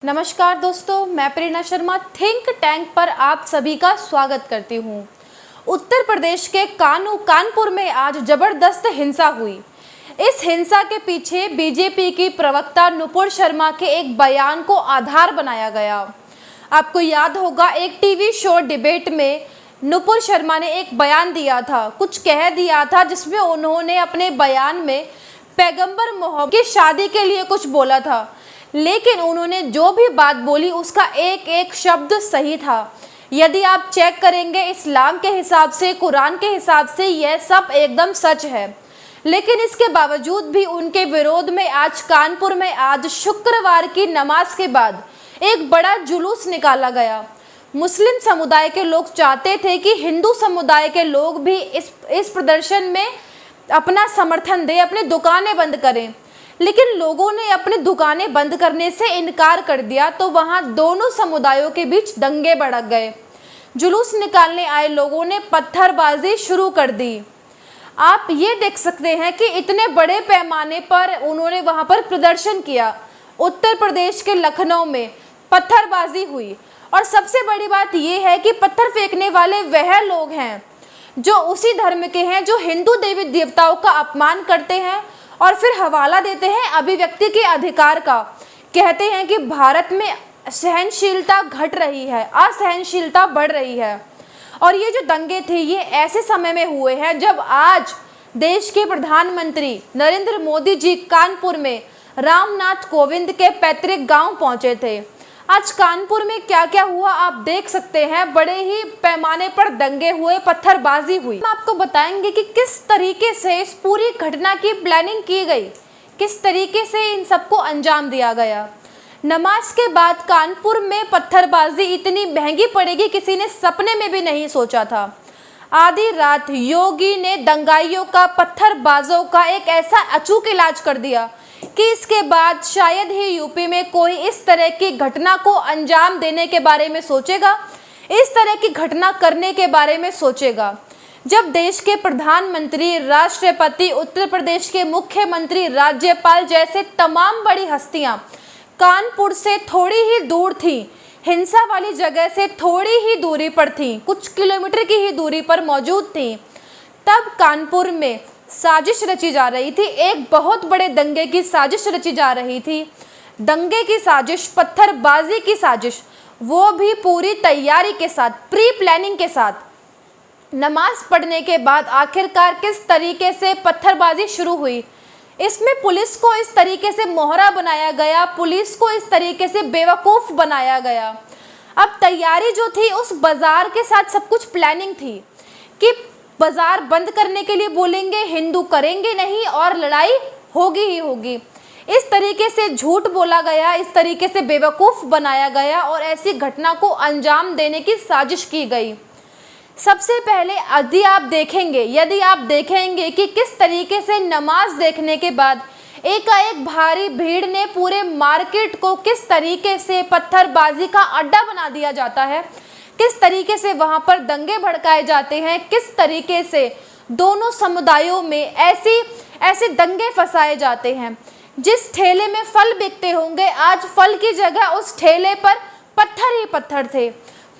नमस्कार दोस्तों, मैं प्रेरणा शर्मा थिंक टैंक पर आप सभी का स्वागत करती हूँ। उत्तर प्रदेश के कानपुर में आज जबरदस्त हिंसा हुई। इस हिंसा के पीछे बीजेपी की प्रवक्ता नुपुर शर्मा के एक बयान को आधार बनाया गया। आपको याद होगा, एक टीवी शो डिबेट में नुपुर शर्मा ने एक बयान दिया था, कुछ कह दिया था, जिसमें उन्होंने अपने बयान में पैगंबर मोहम्मद की शादी के लिए कुछ बोला था, लेकिन उन्होंने जो भी बात बोली उसका एक एक शब्द सही था। यदि आप चेक करेंगे इस्लाम के हिसाब से, कुरान के हिसाब से, यह सब एकदम सच है। लेकिन इसके बावजूद भी उनके विरोध में आज कानपुर में आज शुक्रवार की नमाज के बाद एक बड़ा जुलूस निकाला गया। मुस्लिम समुदाय के लोग चाहते थे कि हिंदू समुदाय के लोग भी इस प्रदर्शन में अपना समर्थन दें, अपनी दुकानें बंद करें, लेकिन लोगों ने अपनी दुकानें बंद करने से इनकार कर दिया, तो वहां दोनों समुदायों के बीच दंगे भड़क गए। जुलूस निकालने आए लोगों ने पत्थरबाजी शुरू कर दी। आप ये देख सकते हैं कि इतने बड़े पैमाने पर उन्होंने वहां पर प्रदर्शन किया। उत्तर प्रदेश के लखनऊ में पत्थरबाजी हुई, और सबसे बड़ी बात यह है कि पत्थर फेंकने वाले वह लोग हैं जो उसी धर्म के हैं, जो हिंदू देवी देवताओं का अपमान करते हैं और फिर हवाला देते हैं अभिव्यक्ति के अधिकार का। कहते हैं कि भारत में सहनशीलता घट रही है, असहनशीलता बढ़ रही है। और ये जो दंगे थे, ये ऐसे समय में हुए हैं जब आज देश के प्रधानमंत्री नरेंद्र मोदी जी कानपुर में रामनाथ कोविंद के पैतृक गांव पहुंचे थे। आज कानपुर में क्या क्या हुआ आप देख सकते हैं। बड़े ही पैमाने पर दंगे हुए, पत्थरबाजी हुई। हम आपको बताएंगे कि किस तरीके से इस पूरी घटना की प्लानिंग की गई, किस तरीके से इन सबको अंजाम दिया गया। नमाज के बाद कानपुर में पत्थरबाजी इतनी महंगी पड़ेगी, किसी ने सपने में भी नहीं सोचा था। आधी रात योगी ने दंगाइयों का, पत्थरबाजों का एक ऐसा अचूक इलाज कर दिया कि इसके बाद शायद ही यूपी में कोई इस तरह की घटना को अंजाम देने के बारे में सोचेगा, इस तरह की घटना करने के बारे में सोचेगा। जब देश के प्रधानमंत्री, राष्ट्रपति, उत्तर प्रदेश के मुख्यमंत्री, राज्यपाल जैसे तमाम बड़ी हस्तियां कानपुर से थोड़ी ही दूर थी, हिंसा वाली जगह से थोड़ी ही दूरी पर थी, कुछ किलोमीटर की ही दूरी पर मौजूद थी, तब कानपुर में साजिश रची जा रही थी। एक बहुत बड़े दंगे की साजिश रची जा रही थी। दंगे की साजिश, पत्थरबाजी की साजिश, वो भी पूरी तैयारी के साथ, प्री प्लानिंग के साथ। नमाज पढ़ने के बाद आखिरकार किस तरीके से पत्थरबाजी शुरू हुई, इसमें पुलिस को इस तरीके से मोहरा बनाया गया, पुलिस को इस तरीके से बेवकूफ़ बनाया गया। अब तैयारी जो थी, उस बाजार के साथ सब कुछ प्लानिंग थी कि बाजार बंद करने के लिए बोलेंगे, हिंदू करेंगे नहीं और लड़ाई होगी ही होगी। इस तरीके से झूठ बोला गया, इस तरीके से बेवकूफ़ बनाया गया और ऐसी घटना को अंजाम देने की साजिश की गई। सबसे पहले यदि आप देखेंगे कि किस तरीके से नमाज देखने के बाद एकाएक भारी भीड़ ने पूरे मार्केट को किस तरीके से पत्थरबाजी का अड्डा बना दिया जाता है, किस तरीके से वहां पर दंगे भड़काए जाते हैं, किस तरीके से दोनों समुदायों में ऐसे दंगे फंसाए जाते हैं। जिस ठेले में फल बिकते होंगे, आज फल की जगह उस ठेले पर पत्थर ही पत्थर थे,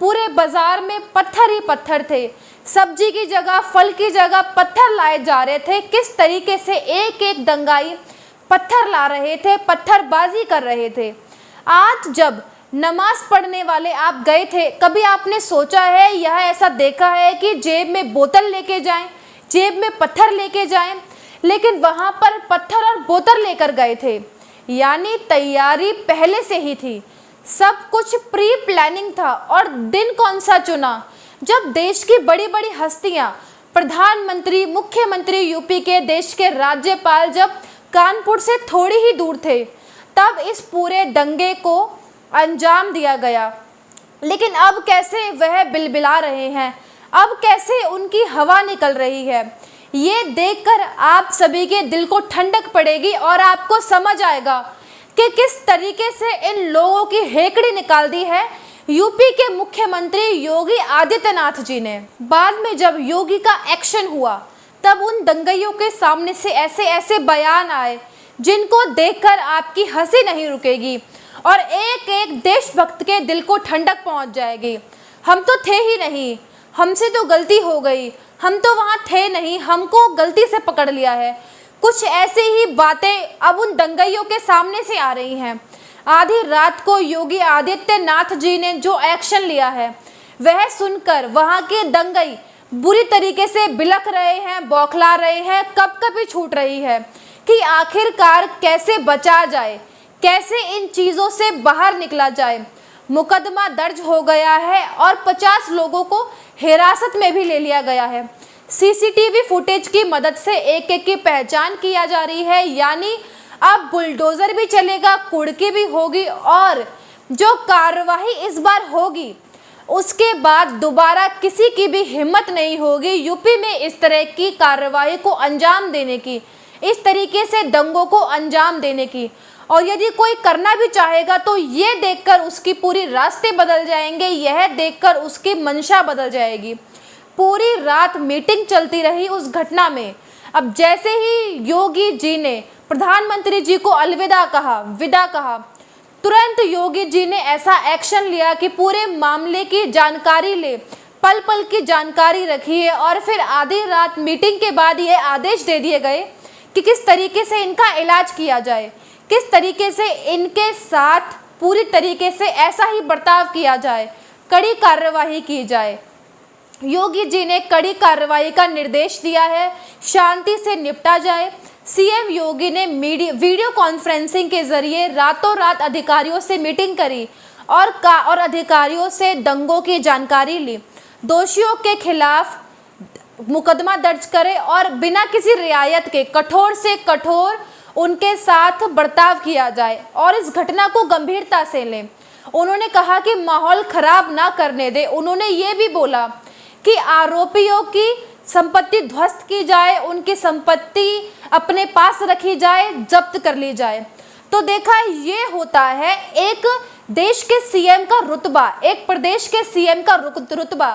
पूरे बाजार में पत्थर ही पत्थर थे। सब्जी की जगह, फल की जगह पत्थर लाए जा रहे थे। किस तरीके से एक एक दंगाई पत्थर ला रहे थे, पत्थरबाजी कर रहे थे। आज जब नमाज पढ़ने वाले आप गए थे, कभी आपने सोचा है, यह ऐसा देखा है कि जेब में बोतल लेके जाएं, जेब में पत्थर लेके जाएं, लेकिन वहां पर पत्थर और बोतल लेकर गए थे। यानी तैयारी पहले से ही थी, सब कुछ प्री प्लानिंग था। और दिन कौन सा चुना, जब देश की बड़ी बड़ी हस्तियां, प्रधानमंत्री, मुख्यमंत्री यूपी के, देश के राज्यपाल जब कानपुर से थोड़ी ही दूर थे, तब इस पूरे दंगे को अंजाम दिया गया। लेकिन अब कैसे वह बिलबिला रहे हैं, अब कैसे उनकी हवा निकल रही है, ये देखकर आप सभी के दिल को ठंडक पड़ेगी और आपको समझ आएगा कि किस तरीके से इन लोगों की हेकड़ी निकाल दी है यूपी के मुख्यमंत्री योगी आदित्यनाथ जी ने। बाद में जब योगी का एक्शन हुआ, तब उन दंगइयों के सामने से ऐसे ऐसे बयान आए जिनको देखकर आपकी हंसी नहीं रुकेगी। और एक एक देशभक्त के दिल को ठंडक पहुंच जाएगी। हम तो थे ही नहीं, हमसे तो गलती हो गई, हम तो वहां थे नहीं, हमको गलती से पकड़ लिया है। कुछ ऐसी ही बातें अब उन दंगइयों के सामने से आ रही हैं। आधी रात को योगी आदित्यनाथ जी ने जो एक्शन लिया है वह सुनकर वहां के दंगई बुरी तरीके से बिलख रहे हैं, बौखला रहे हैं, कपकपी छूट रही है कि आखिरकार कैसे बचा जाए, कैसे इन चीज़ों से बाहर निकला जाए। मुकदमा दर्ज हो गया है और 50 लोगों को हिरासत में भी ले लिया गया है। सीसीटीवी फुटेज की मदद से एक एक की पहचान किया जा रही है, यानी अब बुलडोजर भी चलेगा, कुड़की भी होगी और जो कार्रवाई इस बार होगी उसके बाद दोबारा किसी की भी हिम्मत नहीं होगी यूपी में इस तरह की कार्रवाई को अंजाम देने की, इस तरीके से दंगों को अंजाम देने की। और यदि कोई करना भी चाहेगा तो ये देखकर उसकी पूरी रास्ते बदल जाएंगे, यह देखकर उसकी मंशा बदल जाएगी। पूरी रात मीटिंग चलती रही उस घटना में। अब जैसे ही योगी जी ने प्रधानमंत्री जी को अलविदा कहा, विदा कहा, तुरंत योगी जी ने ऐसा एक्शन लिया कि पूरे मामले की जानकारी ले, पल पल की जानकारी रखी है और फिर आधी रात मीटिंग के बाद ये आदेश दे दिए गए कि किस तरीके से इनका इलाज किया जाए, किस तरीके से इनके साथ पूरी तरीके से ऐसा ही बर्ताव किया जाए, कड़ी कार्रवाई की जाए। योगी जी ने कड़ी कार्रवाई का निर्देश दिया है, शांति से निपटा जाए। सीएम योगी ने वीडियो कॉन्फ्रेंसिंग के जरिए रातों रात अधिकारियों से मीटिंग करी और अधिकारियों से दंगों की जानकारी ली। दोषियों के खिलाफ मुकदमा दर्ज करें और बिना किसी रियायत के कठोर से कठोर उनके साथ बर्ताव किया जाए और इस घटना को गंभीरता से लें। उन्होंने कहा कि माहौल खराब ना करने दे। उन्होंने ये भी बोला कि आरोपियों की संपत्ति ध्वस्त की जाए, उनकी संपत्ति अपने पास रखी जाए, जब्त कर ली जाए। तो देखा ये होता है एक देश के सीएम का रुतबा, एक प्रदेश के सीएम का रुतबा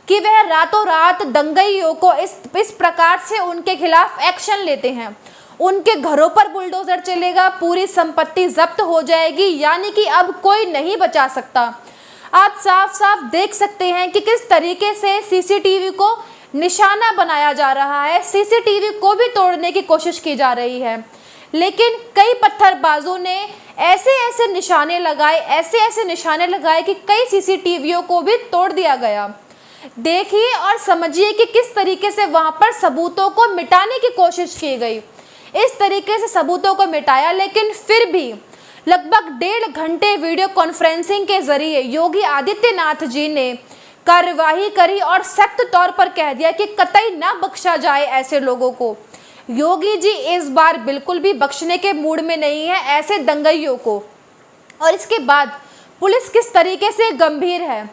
कि वह रातों रात दंगइयों को इस प्रकार से उनके खिलाफ एक्शन लेते हैं। उनके घरों पर बुलडोजर चलेगा, पूरी संपत्ति जब्त हो जाएगी, यानी कि अब कोई नहीं बचा सकता। आप साफ साफ देख सकते हैं कि किस तरीके से सीसीटीवी को निशाना बनाया जा रहा है, सीसीटीवी को भी तोड़ने की कोशिश की जा रही है। लेकिन कई पत्थरबाजों ने ऐसे ऐसे निशाने लगाए कि कई सीसीटीवियों को भी तोड़ दिया गया। देखिए और समझिए कि किस तरीके से वहां पर सबूतों को मिटाने की कोशिश की गई। इस तरीके से सबूतों को मिटाया, लेकिन फिर भी लगभग 1.5 घंटे वीडियो कॉन्फ्रेंसिंग के जरिए योगी आदित्यनाथ जी ने कार्यवाही करी और सख्त तौर पर कह दिया कि कतई ना बख्शा जाए ऐसे लोगों को। योगी जी इस बार बिल्कुल भी बख्शने के मूड में नहीं है ऐसे दंगइयों को। और इसके बाद पुलिस किस तरीके से गंभीर है,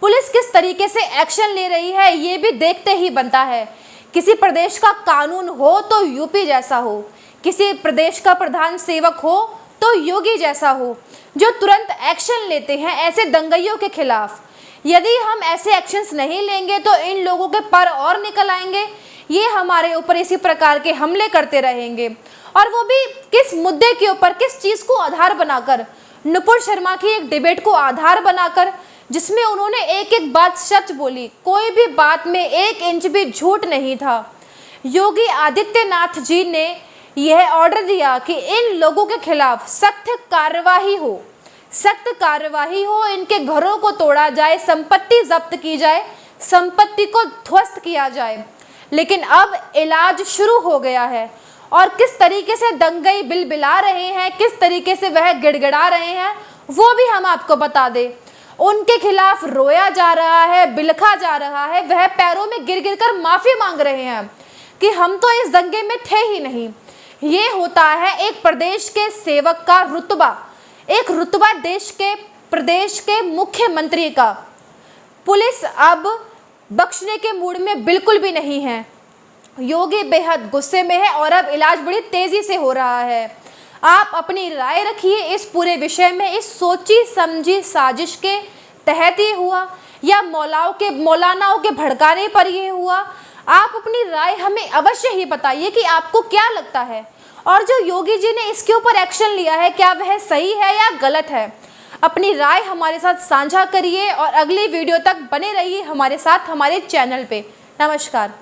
पुलिस किस तरीके से एक्शन ले रही है, ये भी देखते ही बनता है। किसी प्रदेश का कानून हो तो यूपी जैसा हो, किसी प्रदेश का प्रधान सेवक हो तो योगी जैसा हो, जो तुरंत एक्शन लेते हैं ऐसे दंगइयों के खिलाफ। यदि हम ऐसे एक्शंस नहीं लेंगे तो इन लोगों के पर और निकल आएंगे, ये हमारे ऊपर इसी प्रकार के हमले करते रहेंगे। और वो भी किस मुद्दे के ऊपर, किस चीज़ को आधार बनाकर, नुपुर शर्मा की एक डिबेट को आधार बनाकर, जिसमें उन्होंने एक एक बात सच बोली, कोई भी बात में 1 इंच भी झूठ नहीं था। योगी आदित्यनाथ जी ने यह ऑर्डर दिया कि इन लोगों के खिलाफ सख्त कार्रवाई हो, सख्त कार्रवाई हो, इनके घरों को तोड़ा जाए, संपत्ति जब्त की जाए, संपत्ति को ध्वस्त किया जाए। लेकिन अब इलाज शुरू हो गया है और किस तरीके से दंगई बिलबिला रहे हैं, किस तरीके से वह गिड़गिड़ा रहे हैं, वो भी हम आपको बता दें। उनके खिलाफ रोया जा रहा है, बिलखा जा रहा है, वह पैरों में गिर गिर कर माफ़ी मांग रहे हैं कि हम तो इस दंगे में थे ही नहीं। ये होता है एक प्रदेश के सेवक का रुतबा, एक रुतबा देश के प्रदेश के मुख्यमंत्री का। पुलिस अब बख्शने के मूड में बिल्कुल भी नहीं है। योगी बेहद गुस्से में है और अब इलाज बड़ी तेजी से हो रहा है। आप अपनी राय रखिए इस पूरे विषय में। इस सोची समझी साजिश के तहत ये हुआ या मौलानाओं के भड़काने पर ये हुआ? आप अपनी राय हमें अवश्य ही बताइए कि आपको क्या लगता है और जो योगी जी ने इसके ऊपर एक्शन लिया है, क्या वह सही है या गलत है? अपनी राय हमारे साथ साझा करिए और अगली वीडियो तक बने रहिए हमारे साथ हमारे चैनल पे। नमस्कार।